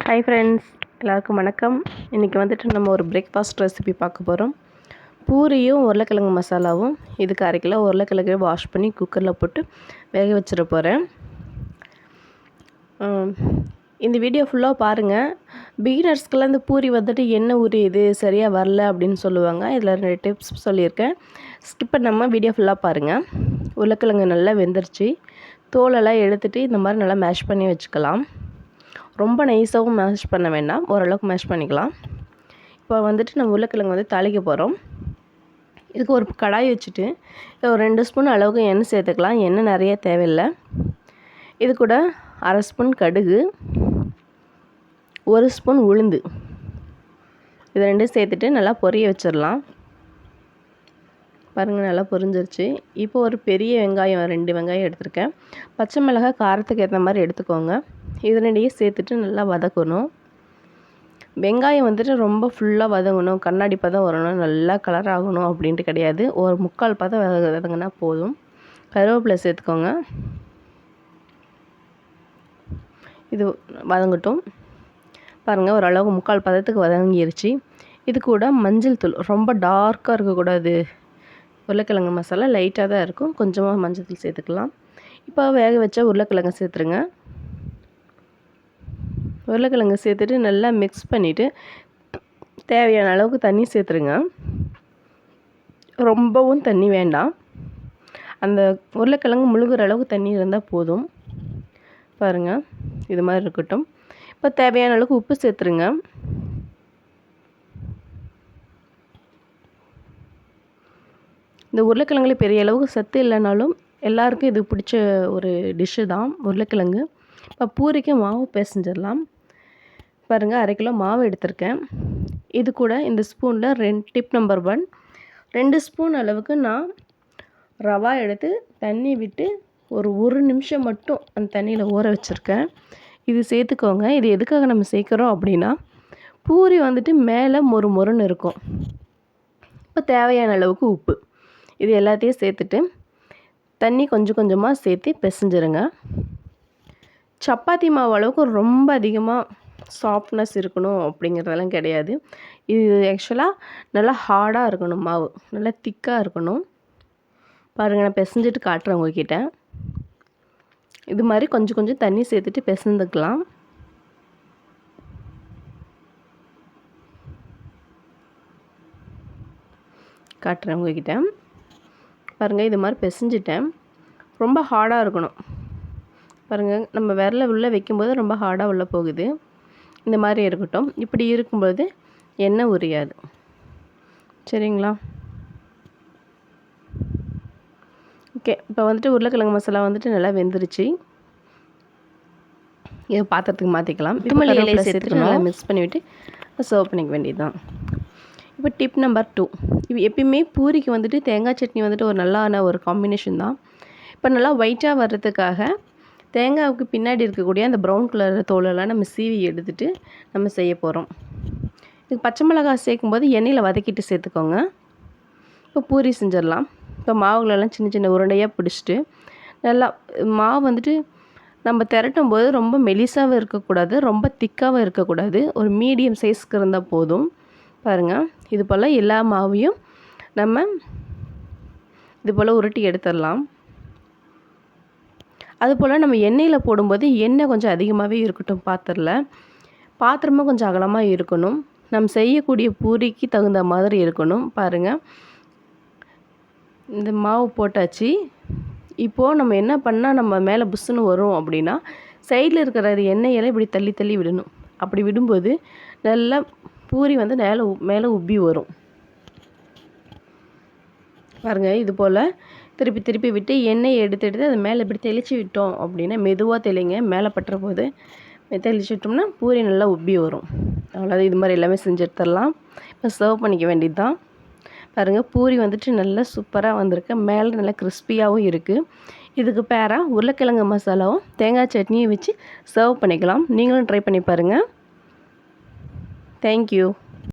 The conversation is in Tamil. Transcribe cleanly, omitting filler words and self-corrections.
ஹாய் ஃப்ரெண்ட்ஸ், எல்லாருக்கும் வணக்கம். இன்றைக்கி வந்துட்டு நம்ம ஒரு பிரேக்ஃபாஸ்ட் ரெசிபி பார்க்க போகிறோம். பூரியும் உருளைக்கிழங்கு மசாலாவும். இதுக்கு 1/2 கிலோ உருளைக்கிழங்கு வாஷ் பண்ணி குக்கரில் போட்டு வேக வச்சிட போகிறேன். இந்த வீடியோ ஃபுல்லாக பாருங்கள். பிகினர்ஸ்க்கெல்லாம் இந்த பூரி வந்துட்டு எண்ணெய் உரியுது, சரியாக வரல அப்படின்னு சொல்லுவாங்க. இதில் 2 டிப்ஸ் சொல்லியிருக்கேன். ஸ்கிப் பண்ணாமல் வீடியோ ஃபுல்லாக பாருங்கள். உருளைக்கிழங்கு நல்லா வெந்துருச்சு. தோலெல்லாம் எடுத்துகிட்டு இந்த மாதிரி நல்லா மேஷ் பண்ணி வச்சுக்கலாம். ரொம்ப நைஸாகவும் மேஷ் பண்ண வேண்டாம், ஓரளவுக்கு மேஷ் பண்ணிக்கலாம். இப்போ வந்துட்டு நம்ம உருளைக்கிழங்கு வந்து தாளிக்க போகிறோம். இதுக்கு ஒரு கடாய் வச்சுட்டு ஒரு 2 ஸ்பூன் அளவுக்கு எண்ணெய் சேர்த்துக்கலாம். எண்ணெய் நிறைய தேவையில்லை. இது கூட 1/2 ஸ்பூன் கடுகு, 1 ஸ்பூன் உளுந்து, இது 2 சேர்த்துட்டு நல்லா பொரிய வச்சிடலாம். பாருங்கள், நல்லா பொரிஞ்சிருச்சு. இப்போ ஒரு பெரிய வெங்காயம் 2 வெங்காயம் எடுத்திருக்கேன். பச்சை மிளகாய் காரத்துக்கு ஏற்ற மாதிரி எடுத்துக்கோங்க. இது 2 சேர்த்துட்டு நல்லா வதக்கணும். வெங்காயம் வந்துட்டு ரொம்ப ஃபுல்லாக வதங்கணும், கண்ணாடி பதம் வரணும், நல்லா கலர் ஆகணும் அப்படின்ட்டு கிடையாது. ஒரு 3/4 பதம் வதங்கினா போதும். கருவேப்பிலை சேர்த்துக்கோங்க. இது வதங்கட்டும். பாருங்கள், ஓரளவுக்கு 3/4 பதத்துக்கு வதங்கிருச்சு. இது கூட மஞ்சள் தூள், ரொம்ப டார்க்காக இருக்கக்கூடாது. உருளைக்கிழங்கு மசாலா லைட்டாக தான் இருக்கும். கொஞ்சமாக மஞ்சள் தூள் சேர்த்துக்கலாம். இப்போ வேக வச்ச உருளைக்கிழங்கு சேர்த்துருங்க. உருளைக்கிழங்கு சேர்த்துட்டு நல்லா மிக்ஸ் பண்ணிவிட்டு தேவையான அளவுக்கு தண்ணி சேர்த்துருங்க. ரொம்பவும் தண்ணி வேண்டாம். அந்த உருளைக்கிழங்கு முழுகிற அளவுக்கு தண்ணி இருந்தால் போதும். பாருங்கள், இது மாதிரி இருக்கட்டும். இப்போ தேவையான அளவுக்கு உப்பு சேர்த்துருங்க. இந்த உருளைக்கிழங்குல பெரிய அளவுக்கு சத்து இல்லைனாலும் எல்லாருக்கும் இது பிடிச்ச ஒரு டிஷ்ஷு தான் உருளைக்கிழங்கு. இப்போ பூரிக்கு மாவு பிசைஞ்சிடலாம். பாருங்கள், 1/2 கிலோ மாவு எடுத்திருக்கேன். இது கூட இந்த ஸ்பூனில் டிப் நம்பர் 1, 2 ஸ்பூன் அளவுக்கு நான் ரவா எடுத்து தண்ணி விட்டு ஒரு நிமிஷம் மட்டும் அந்த தண்ணியில் ஊற வச்சுருக்கேன். இது சேர்த்துக்கோங்க. இது எதுக்காக நம்ம சேர்க்குறோம் அப்படின்னா, பூரி வந்துட்டு மேலே மொறு மொறுன்னு இருக்கும். இப்போ தேவையான அளவுக்கு உப்பு, இது எல்லாத்தையும் சேர்த்துட்டு தண்ணி கொஞ்சம் கொஞ்சமாக சேர்த்து பிசைஞ்சிருங்க. சப்பாத்தி மாவு அளவுக்கு ரொம்ப அதிகமாக சாஃப்ட்னஸ் இருக்கணும் அப்படிங்கிறதெல்லாம் கிடையாது. இது ஆக்சுவலாக நல்லா ஹார்டாக இருக்கணும், மாவு நல்லா திக்காக இருக்கணும். பாருங்கள், நான் பிசைஞ்சிட்டு காட்டுறேன் உங்ககிட்ட. இது மாதிரி கொஞ்சம் கொஞ்சம் தண்ணி சேர்த்துட்டு பிசைந்துக்கலாம். காட்டுறேன் உங்ககிட்ட. பாருங்கள், இது மாதிரி பிசைஞ்சிட்டேன். ரொம்ப ஹார்டாக இருக்கணும். பாருங்கள், நம்ம விரலை உள்ளே வைக்கும்போது ரொம்ப ஹார்டாக உள்ளே போகுது. இந்த மாதிரி இருக்கட்டும். இப்படி இருக்கும்போது எண்ணெய் உரியாது. சரிங்களா? ஓகே. இப்போ வந்துட்டு உருளைக்கிழங்கு மசாலா வந்துட்டு நல்லா வெந்துருச்சு. இது பாத்திரத்துக்கு மாற்றிக்கலாம். கொத்தமல்லி இலையை சேர்த்துட்டு நல்லா மிக்ஸ் பண்ணிவிட்டு சர்வ் பண்ணிக்க வேண்டியது தான். இப்போ டிப் நம்பர் 2, இது எப்பயுமே பூரிக்கு வந்துட்டு தேங்காய் சட்னி வந்துட்டு ஒரு நல்லான ஒரு காம்பினேஷன் தான். இப்போ நல்லா ஒயிட்டாக வர்றதுக்காக தேங்காய்க்கு பின்னாடி இருக்கக்கூடிய அந்த ப்ரௌன் கலர் தோலெல்லாம் நம்ம சீவி எடுத்துகிட்டு நம்ம செய்ய போகிறோம். இதுக்கு பச்சை மிளகாய் சேர்க்கும்போது எண்ணெயில் வதக்கிட்டு சேர்த்துக்கோங்க. இப்போ பூரி செஞ்சிடலாம். இப்போ மாவுகளெல்லாம் சின்ன சின்ன உருண்டையாக பிடிச்சிட்டு நல்லா மாவு வந்துட்டு நம்ம திரட்டும் போது ரொம்ப மெலிசாகவும் இருக்கக்கூடாது, ரொம்ப திக்காகவும் இருக்கக்கூடாது, ஒரு மீடியம் சைஸ்க்கு இருந்தால் போதும். பாருங்கள், இது போல் எல்லா மாவையும் நம்ம இது போல் உருட்டி எடுத்துடலாம். அதுபோல் நம்ம எண்ணெயில் போடும்போது எண்ணெய் கொஞ்சம் அதிகமாகவே இருக்கட்டும். பாத்திரமும் கொஞ்சம் அகலமாக இருக்கணும். நம்ம செய்யக்கூடிய பூரிக்கு தகுந்த மாதிரி இருக்கணும். பாருங்கள், இந்த மாவு போட்டாச்சு. இப்போது நம்ம என்ன பண்ணால் நம்ம மேலே புஷ்ஷுன்னு வரும் அப்படின்னா, சைடில் இருக்கிற எண்ணெயெல்லாம் இப்படி தள்ளி தள்ளி விடணும். அப்படி விடும்போது நல்லா பூரி வந்து மேலே உப்பி வரும். பாருங்கள், இது போல் திருப்பி திருப்பி விட்டு எண்ணெயை எடுத்து அது மேலே இப்படி தெளித்து விட்டோம் அப்படின்னா, மெதுவாக தெளிங்க. மேலே பட்டுற போது தெளித்து விட்டோம்னா பூரி நல்லா உப்பி வரும். அவ்வளோதான். இது மாதிரி எல்லாமே செஞ்சு எடுத்துடலாம். இப்போ சர்வ் பண்ணிக்க வேண்டியது தான். பாருங்கள், பூரி வந்துட்டு நல்லா சூப்பராக வந்திருக்கு. மேலே நல்லா கிறிஸ்பியாகவும் இருக்குது. இதுக்கு பேராக உருளைக்கிழங்கு மசாலாவும் தேங்காய் சட்னியும் வச்சு சர்வ் பண்ணிக்கலாம். நீங்களும் ட்ரை பண்ணி பாருங்கள். தேங்க்யூ.